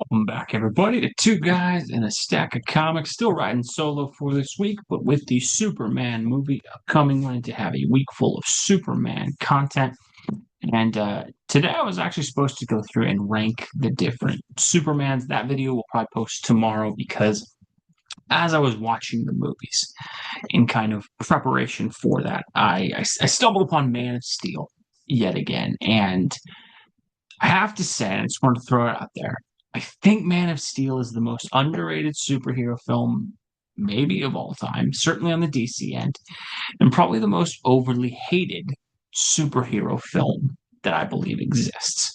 Welcome back, everybody, to Two Guys and a Stack of Comics. Still riding solo for this week, but with the Superman movie upcoming, wanted to have a week full of Superman content. And today I was actually supposed to go through and rank the different Supermans. That video will probably post tomorrow because as I was watching the movies in kind of preparation for that, I stumbled upon Man of Steel yet again. And I have to say, and I just wanted to throw it out there. I think Man of Steel is the most underrated superhero film, maybe of all time, certainly on the DC end, and probably the most overly hated superhero film that I believe exists.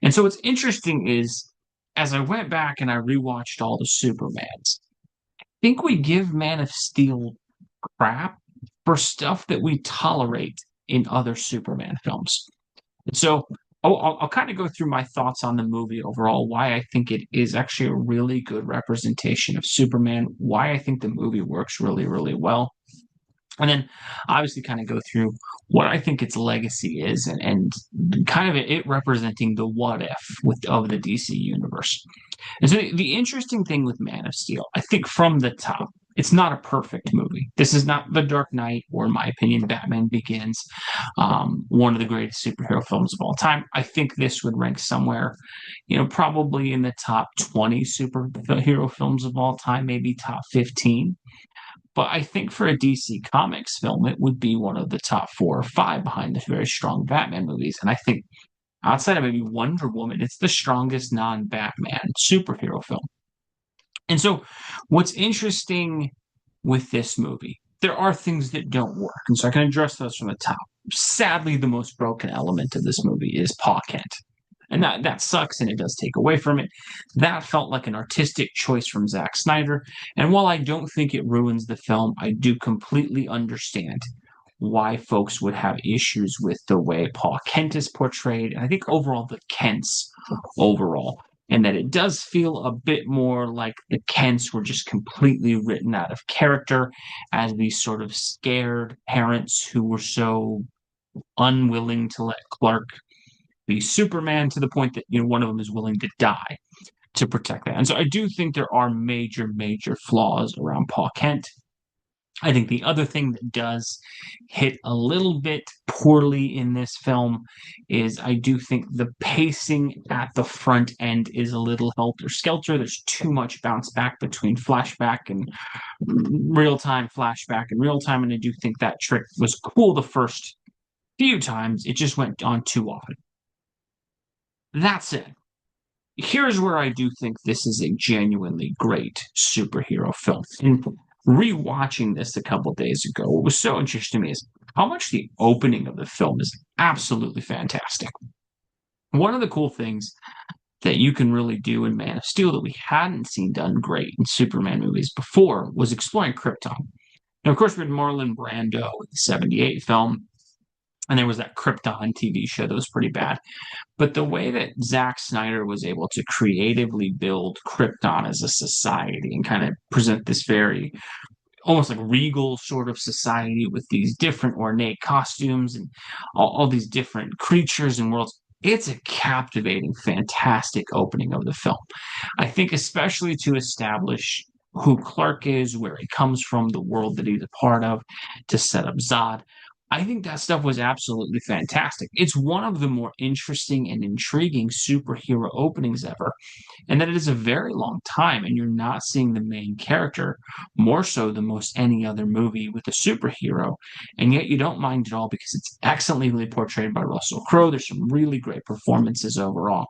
And so what's interesting is, as I went back and I rewatched all the Supermans, I think we give Man of Steel crap for stuff that we tolerate in other Superman films. And so I'll kind of go through my thoughts on the movie overall, why I think it is actually a really good representation of Superman, why I think the movie works really, really well. And then obviously kind of go through what I think its legacy is and kind of it representing the what if of the DC universe. And so the interesting thing with Man of Steel, I think from the top, it's not a perfect movie. This is not The Dark Knight or, in my opinion, Batman Begins, one of the greatest superhero films of all time. I think this would rank somewhere, probably in the top 20 superhero films of all time, maybe top 15. But I think for a DC Comics film, it would be one of the top 4 or 5 behind the very strong Batman movies. And I think outside of maybe Wonder Woman, it's the strongest non-Batman superhero film. And so, what's interesting with this movie, there are things that don't work. And so I can address those from the top. Sadly, the most broken element of this movie is Pa Kent. And that sucks and it does take away from it. That felt like an artistic choice from Zack Snyder. And while I don't think it ruins the film, I do completely understand why folks would have issues with the way Pa Kent is portrayed. And I think overall, the Kents overall and that it does feel a bit more like the Kents were just completely written out of character as these sort of scared parents who were so unwilling to let Clark be Superman to the point that one of them is willing to die to protect that. And so I do think there are major, major flaws around Pa Kent. I think the other thing that does hit a little bit poorly in this film is I do think the pacing at the front end is a little helter skelter. There's too much bounce back between flashback and real time, flashback and real time. And I do think that trick was cool the first few times. It just went on too often. That said, here's where I do think this is a genuinely great superhero film. And rewatching this a couple days ago, what was so interesting to me is how much the opening of the film is absolutely fantastic. One of the cool things that you can really do in Man of Steel that we hadn't seen done great in Superman movies before was exploring Krypton. Now, of course, we had Marlon Brando in the 78 film, and there was that Krypton TV show that was pretty bad. But the way that Zack Snyder was able to creatively build Krypton as a society and kind of present this very almost like regal sort of society with these different ornate costumes and all these different creatures and worlds. It's a captivating, fantastic opening of the film. I think, especially to establish who Clark is, where he comes from, the world that he's a part of, to set up Zod. I think that stuff was absolutely fantastic. It's one of the more interesting and intriguing superhero openings ever, and that it is a very long time, and you're not seeing the main character more so than most any other movie with a superhero, and yet you don't mind at all because it's excellently portrayed by Russell Crowe. There's some really great performances overall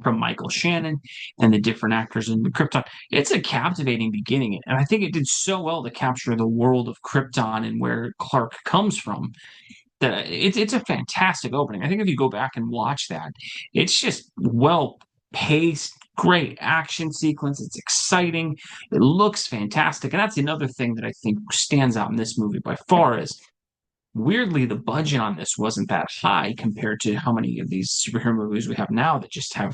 from Michael Shannon and the different actors in the Krypton. It's a captivating beginning, and I think it did so well to capture the world of Krypton and where Clark comes from that it's a fantastic opening. I think if you go back and watch that, it's just well paced, great action sequence. It's exciting. It looks fantastic, and that's another thing that I think stands out in this movie by far is weirdly, the budget on this wasn't that high compared to how many of these superhero movies we have now that just have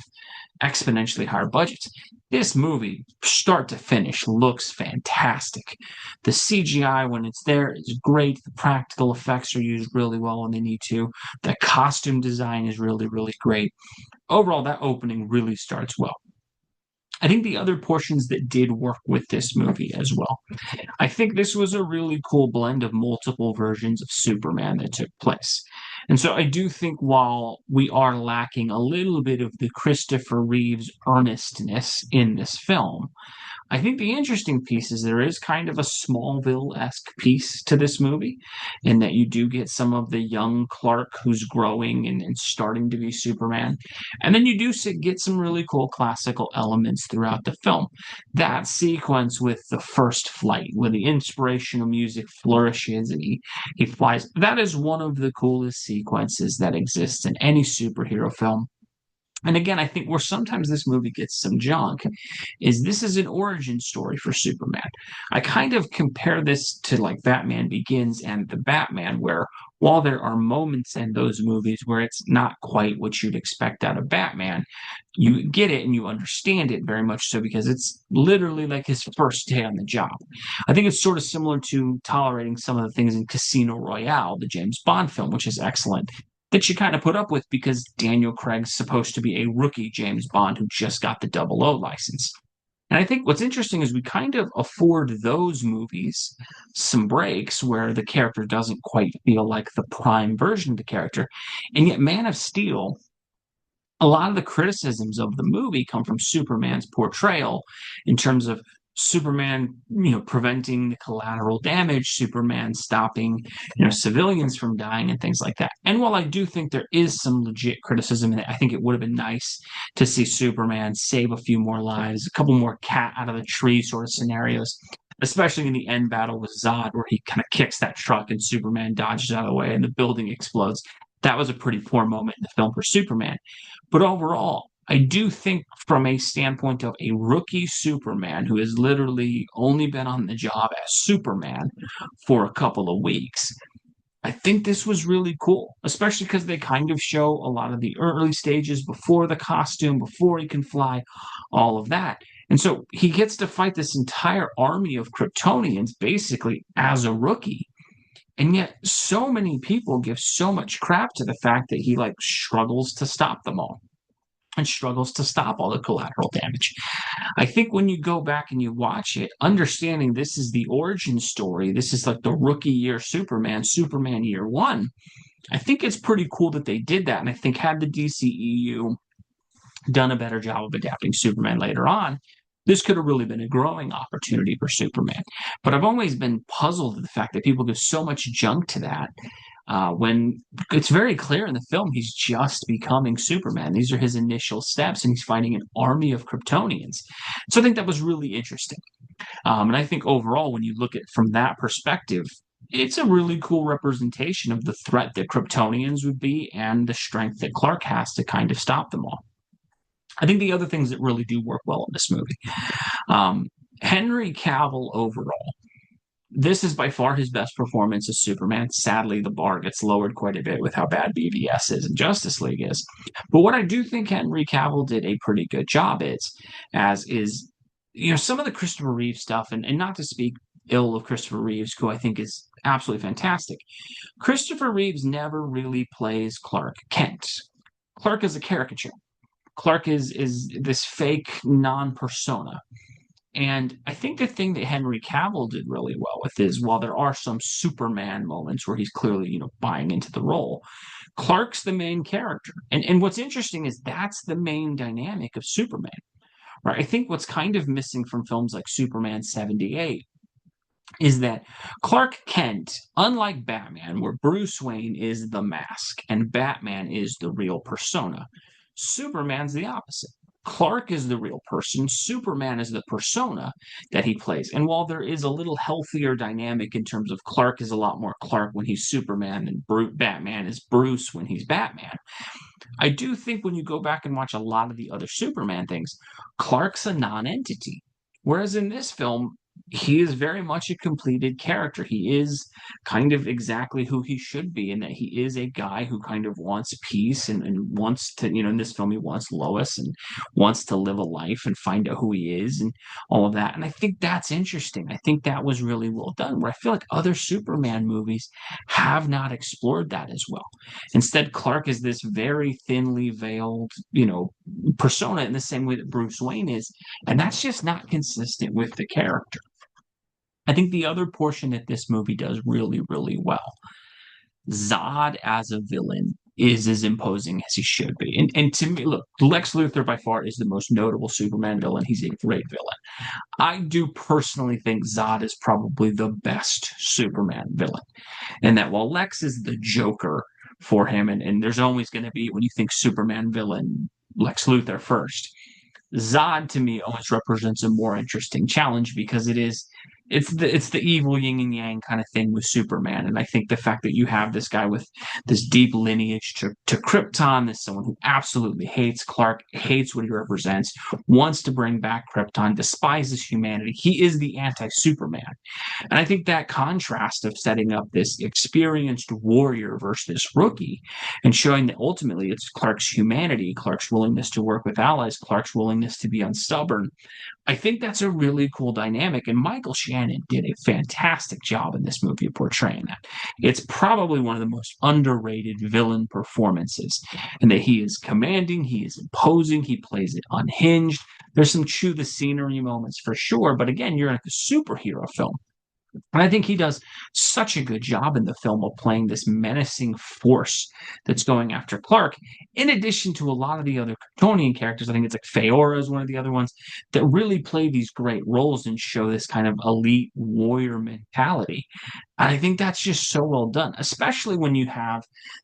exponentially higher budgets. This movie, start to finish, looks fantastic. The CGI, when it's there, is great. The practical effects are used really well when they need to. The costume design is really, really great. Overall, that opening really starts well. I think the other portions that did work with this movie as well. I think this was a really cool blend of multiple versions of Superman that took place. And so I do think while we are lacking a little bit of the Christopher Reeves earnestness in this film, I think the interesting piece is there is kind of a Smallville-esque piece to this movie, in that you do get some of the young Clark who's growing and starting to be Superman. And then you do get some really cool classical elements throughout the film. That sequence with the first flight, where the inspirational music flourishes and he flies, that is one of the coolest sequences that exists in any superhero film. And again, I think where sometimes this movie gets some junk is this is an origin story for Superman. I kind of compare this to like Batman Begins and The Batman, where while there are moments in those movies where it's not quite what you'd expect out of Batman, you get it and you understand it very much so because it's literally like his first day on the job. I think it's sort of similar to tolerating some of the things in Casino Royale, the James Bond film, which is excellent that you kind of put up with because Daniel Craig's supposed to be a rookie James Bond who just got the double O license. And I think what's interesting is we kind of afford those movies some breaks where the character doesn't quite feel like the prime version of the character. And yet, Man of Steel, a lot of the criticisms of the movie come from Superman's portrayal in terms of Superman, preventing the collateral damage, Superman stopping, civilians from dying and things like that. And while I do think there is some legit criticism in it, I think it would have been nice to see Superman save a few more lives, a couple more cat out of the tree sort of scenarios, especially in the end battle with Zod, where he kind of kicks that truck and Superman dodges out of the way and the building explodes. That was a pretty poor moment in the film for Superman. But overall, I do think from a standpoint of a rookie Superman who has literally only been on the job as Superman for a couple of weeks, I think this was really cool, especially because they kind of show a lot of the early stages before the costume, before he can fly, all of that. And so he gets to fight this entire army of Kryptonians basically as a rookie. And yet so many people give so much crap to the fact that he like struggles to stop them all and struggles to stop all the collateral damage. I think when you go back and you watch it, understanding this is the origin story, this is like the rookie year Superman, Superman year one, I think it's pretty cool that they did that. And I think had the DCEU done a better job of adapting Superman later on, this could have really been a growing opportunity for Superman. But I've always been puzzled at the fact that people give so much junk to that when it's very clear in the film he's just becoming Superman. These are his initial steps, and he's fighting an army of Kryptonians. So I think that was really interesting. And I think overall, when you look at it from that perspective, it's a really cool representation of the threat that Kryptonians would be and the strength that Clark has to kind of stop them all. I think the other things that really do work well in this movie, um, Henry Cavill overall, this is by far his best performance as Superman. Sadly, the bar gets lowered quite a bit with how bad BVS is and Justice League is. But what I do think Henry Cavill did a pretty good job is some of the Christopher Reeve stuff, and not to speak ill of Christopher Reeves, who I think is absolutely fantastic. Christopher Reeves never really plays Clark Kent. Clark is a caricature. Clark is this fake non-persona. And I think the thing that Henry Cavill did really well with is while there are some Superman moments where he's clearly, buying into the role, Clark's the main character. And what's interesting is that's the main dynamic of Superman. Right? I think what's kind of missing from films like Superman 78 is that Clark Kent, unlike Batman, where Bruce Wayne is the mask and Batman is the real persona, Superman's the opposite. Clark is the real person. Superman is the persona that he plays. And while there is a little healthier dynamic in terms of Clark is a lot more Clark when he's Superman and Batman is Bruce when he's Batman, I do think when you go back and watch a lot of the other Superman things, Clark's a non entity. Whereas in this film, he is very much a completed character. He is kind of exactly who he should be, in that he is a guy who kind of wants peace and wants to, in this film, he wants Lois and wants to live a life and find out who he is and all of that. And I think that's interesting. I think that was really well done, where I feel like other Superman movies have not explored that as well. Instead, Clark is this very thinly veiled, persona in the same way that Bruce Wayne is. And that's just not consistent with the character. I think the other portion that this movie does really, really well, Zod as a villain is as imposing as he should be. And to me, look, Lex Luthor by far is the most notable Superman villain. He's a great villain. I do personally think Zod is probably the best Superman villain. And that while Lex is the Joker for him, and there's always going to be, when you think Superman villain, Lex Luthor first, Zod to me always represents a more interesting challenge because it's the evil yin and yang kind of thing with Superman. And I think the fact that you have this guy with this deep lineage to Krypton, this someone who absolutely hates Clark, hates what he represents, wants to bring back Krypton, despises humanity. He is the anti-Superman. And I think that contrast of setting up this experienced warrior versus this rookie and showing that ultimately it's Clark's humanity, Clark's willingness to work with allies, Clark's willingness to be unstubborn. I think that's a really cool dynamic. And Michael Shannon did a fantastic job in this movie of portraying that. It's probably one of the most underrated villain performances, and that he is commanding, he is imposing, he plays it unhinged. There's some chew the scenery moments for sure, but again, you're in a superhero film. And I think he does such a good job in the film of playing this menacing force that's going after Clark, in addition to a lot of the other Kryptonian characters. I think it's like Feora is one of the other ones that really play these great roles and show this kind of elite warrior mentality. And I think that's just so well done, especially when you have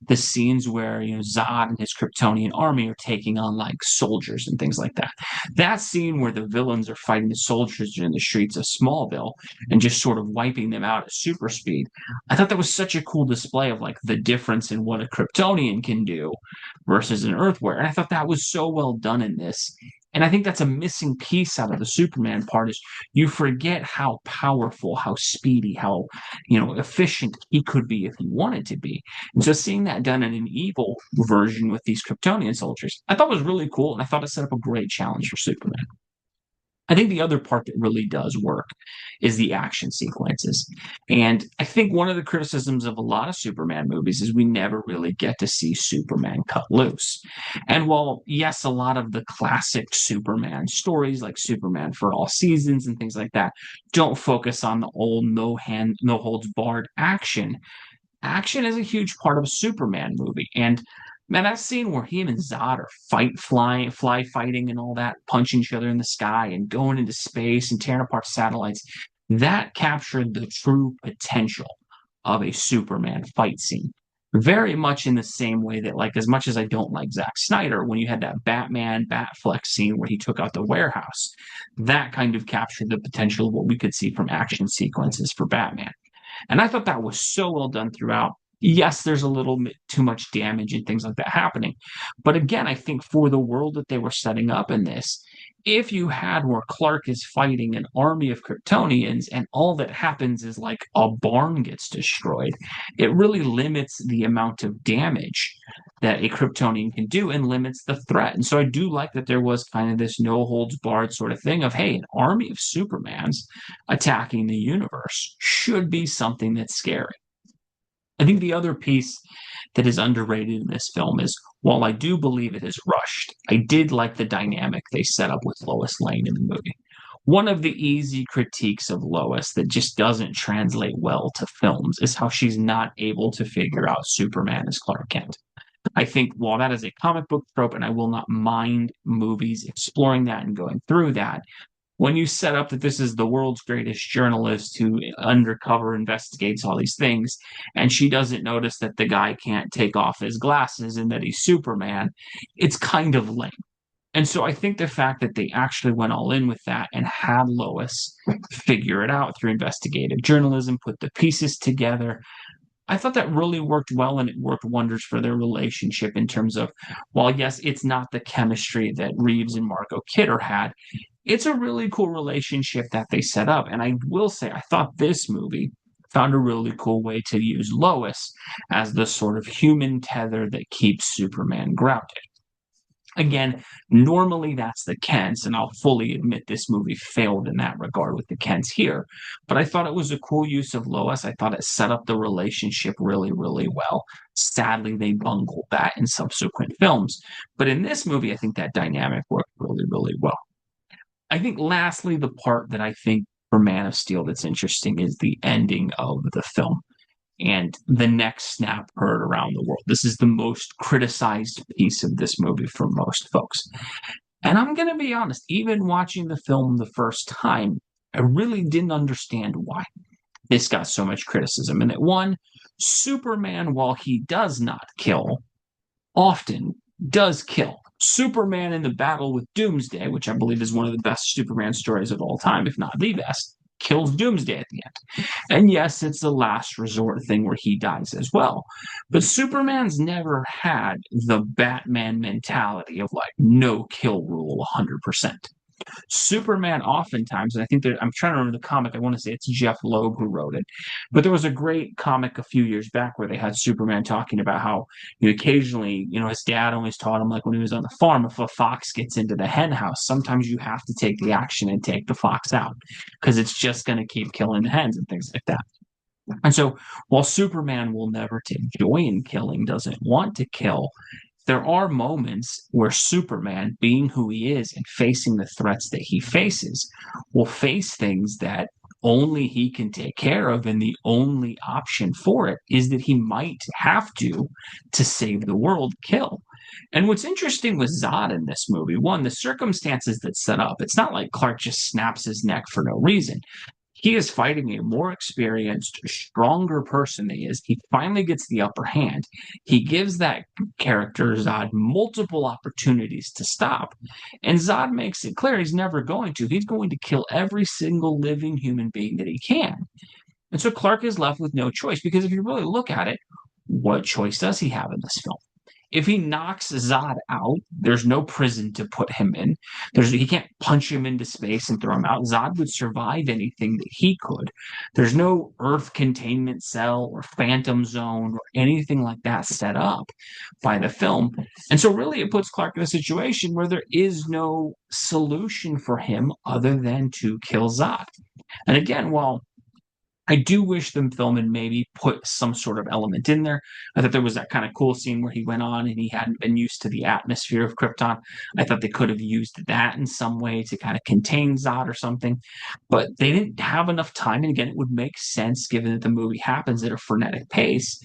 the scenes where, Zod and his Kryptonian army are taking on like soldiers and things like that. That scene where the villains are fighting the soldiers in the streets of Smallville and just sort of wiping them out at super speed. I thought that was such a cool display of like the difference in what a Kryptonian can do versus an Earthware. And I thought that was so well done in this. And I think that's a missing piece out of the Superman part is you forget how powerful, how speedy, how efficient he could be if he wanted to be. And so seeing that done in an evil version with these Kryptonian soldiers, I thought was really cool, and I thought it set up a great challenge for Superman. I think the other part that really does work is the action sequences. And I think one of the criticisms of a lot of Superman movies is we never really get to see Superman cut loose. And while, yes, a lot of the classic Superman stories like Superman for All Seasons and things like that don't focus on the old no holds barred action, action is a huge part of a Superman movie. And man, that scene where him and Zod are fly fighting and all that, punching each other in the sky and going into space and tearing apart satellites, that captured the true potential of a Superman fight scene. Very much in the same way that, like, as much as I don't like Zack Snyder, when you had that Batman Batflex scene where he took out the warehouse, that kind of captured the potential of what we could see from action sequences for Batman. And I thought that was so well done throughout. Yes, there's a little bit too much damage and things like that happening. But again, I think for the world that they were setting up in this, if you had where Clark is fighting an army of Kryptonians and all that happens is like a barn gets destroyed, it really limits the amount of damage that a Kryptonian can do and limits the threat. And so I do like that there was kind of this no holds barred sort of thing of, hey, an army of Supermans attacking the universe should be something that's scary. I think the other piece that is underrated in this film is while I do believe it is rushed, I did like the dynamic they set up with Lois Lane in the movie. One of the easy critiques of Lois that just doesn't translate well to films is how she's not able to figure out Superman as Clark Kent. I think while that is a comic book trope, and I will not mind movies exploring that and going through that, when you set up that this is the world's greatest journalist who undercover investigates all these things, and she doesn't notice that the guy can't take off his glasses and that he's Superman, it's kind of lame. And so I think the fact that they actually went all in with that and had Lois figure it out through investigative journalism, put the pieces together, I thought that really worked well, and it worked wonders for their relationship in terms of, while yes, it's not the chemistry that Reeves and Margot Kidder had, It's a really cool relationship that they set up. And I will say, I thought this movie found a really cool way to use Lois as the sort of human tether that keeps Superman grounded. Again, normally that's the Kents, and I'll fully admit this movie failed in that regard with the Kents here. But I thought it was a cool use of Lois. I thought it set up the relationship really, really well. Sadly, they bungled that in subsequent films. But in this movie, I think that dynamic worked really, really well. I think lastly, the part that I think for Man of Steel that's interesting is the ending of the film and the next snap heard around the world. This is the most criticized piece of this movie for most folks. And I'm going to be honest, even watching the film the first time, I really didn't understand why this got so much criticism. And that one, Superman, while he does not kill, often does kill. Superman in the battle with Doomsday, which I believe is one of the best Superman stories of all time, if not the best, kills Doomsday at the end. And yes, it's the last resort thing where he dies as well. But Superman's never had the Batman mentality of like no kill rule 100%. Superman oftentimes, and I think that I'm trying to remember the comic. I want to say it's Jeff Loeb who wrote it, but there was a great comic a few years back where they had Superman talking about how occasionally, his dad always taught him like when he was on the farm, if a fox gets into the hen house, sometimes you have to take the action and take the fox out because it's just going to keep killing the hens and things like that. And so while Superman will never take joy in killing, doesn't want to kill, there are moments where Superman, being who he is and facing the threats that he faces, will face things that only he can take care of. And the only option for it is that he might have to save the world, kill. And what's interesting with Zod in this movie, one, the circumstances that set up, it's not like Clark just snaps his neck for no reason. He is fighting a more experienced, stronger person than he is. He finally gets the upper hand. He gives that character, Zod, multiple opportunities to stop. And Zod makes it clear he's never going to. He's going to kill every single living human being that he can. And so Clark is left with no choice because if you really look at it, what choice does he have in this film? If he knocks Zod out, there's no prison to put him in. He can't punch him into space and throw him out. Zod would survive anything that he could. There's no Earth containment cell or Phantom Zone or anything like that set up by the film. And so really it puts Clark in a situation where there is no solution for him other than to kill Zod. And again, while I do wish the film had maybe put some sort of element in there. I thought there was that kind of cool scene where he went on and he hadn't been used to the atmosphere of Krypton. I thought they could have used that in some way to kind of contain Zod or something, but they didn't have enough time. And again, it would make sense given that the movie happens at a frenetic pace.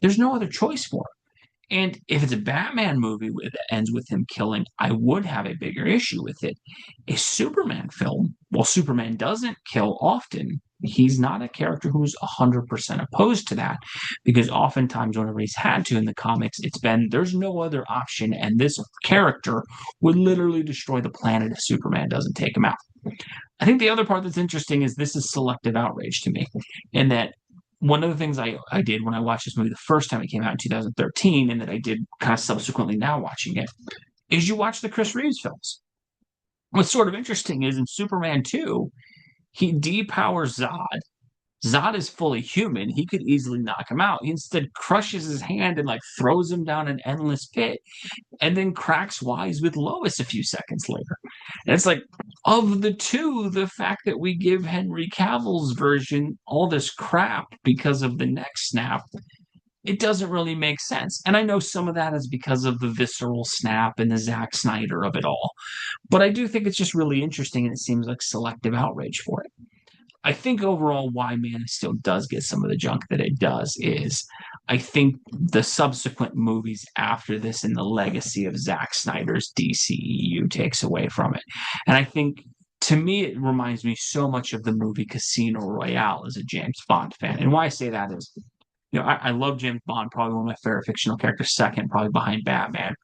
There's no other choice for it. And if it's a Batman movie that ends with him killing, I would have a bigger issue with it. A Superman film, while Superman doesn't kill often, he's not a character who's 100% opposed to that because oftentimes whenever he's had to in the comics, it's been there's no other option, and this character would literally destroy the planet if Superman doesn't take him out. I think the other part that's interesting is this is selective outrage to me, in that one of the things I did when I watched this movie the first time it came out in 2013, and that I did kind of subsequently now watching it, is you watch the Chris Reeves films. What's sort of interesting is in Superman 2, he depowers Zod. Zod is fully human. He could easily knock him out. He instead crushes his hand and like throws him down an endless pit and then cracks wise with Lois a few seconds later. And it's like, of the two, the fact that we give Henry Cavill's version all this crap because of the neck snap, it doesn't really make sense. And I know some of that is because of the visceral snap and the Zack Snyder of it all. But I do think it's just really interesting and it seems like selective outrage for it. I think overall why Man of Steel does get some of the junk that it does is I think the subsequent movies after this and the legacy of Zack Snyder's DCEU takes away from it. And I think to me it reminds me so much of the movie Casino Royale as a James Bond fan. And why I say that is, I love James Bond, probably one of my favorite fictional characters, second, probably behind Batman.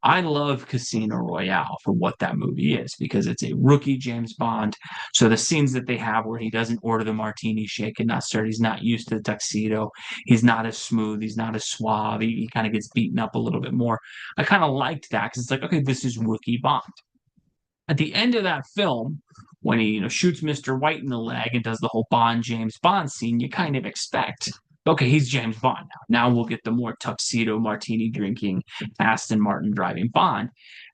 I love Casino Royale for what that movie is because it's a rookie James Bond. So the scenes that they have where he doesn't order the martini shake and not stirred, he's not used to the tuxedo, he's not as smooth, he's not as suave, he kind of gets beaten up a little bit more. I kind of liked that because it's like, okay, this is rookie Bond. At the end of that film, when he shoots Mr. White in the leg and does the whole Bond James Bond scene, you kind of expect, okay, he's James Bond now. Now we'll get the more tuxedo martini drinking Aston Martin driving Bond.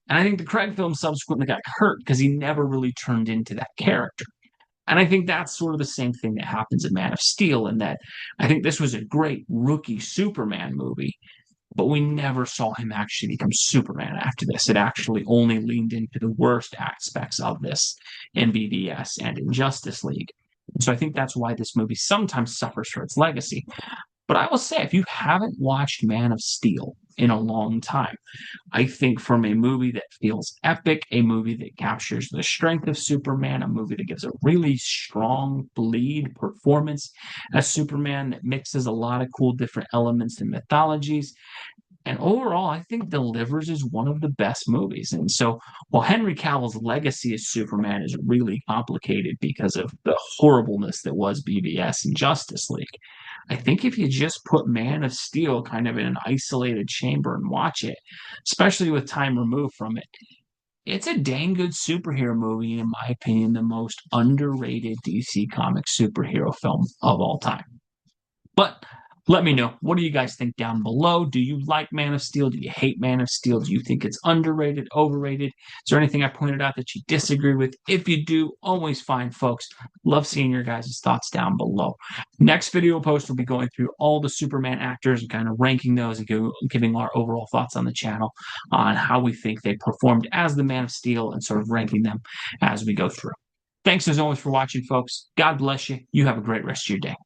And I think the Craig film subsequently got hurt because he never really turned into that character. And I think that's sort of the same thing that happens in Man of Steel, in that I think this was a great rookie Superman movie, but we never saw him actually become Superman after this. It actually only leaned into the worst aspects of this in BVS and in Justice League. So I think that's why this movie sometimes suffers for its legacy. But I will say, if you haven't watched Man of Steel in a long time, I think from a movie that feels epic, a movie that captures the strength of Superman, a movie that gives a really strong bleed performance as Superman that mixes a lot of cool different elements and mythologies, and overall, I think delivers is one of the best movies. And so, while Henry Cavill's legacy as Superman is really complicated because of the horribleness that was BVS and Justice League, I think if you just put Man of Steel kind of in an isolated chamber and watch it, especially with time removed from it, it's a dang good superhero movie, in my opinion, the most underrated DC Comics superhero film of all time. But let me know. What do you guys think down below? Do you like Man of Steel? Do you hate Man of Steel? Do you think it's underrated, overrated? Is there anything I pointed out that you disagree with? If you do, always fine, folks. Love seeing your guys' thoughts down below. Next video post will be going through all the Superman actors and kind of ranking those and giving our overall thoughts on the channel on how we think they performed as the Man of Steel and sort of ranking them as we go through. Thanks as always for watching, folks. God bless you. You have a great rest of your day.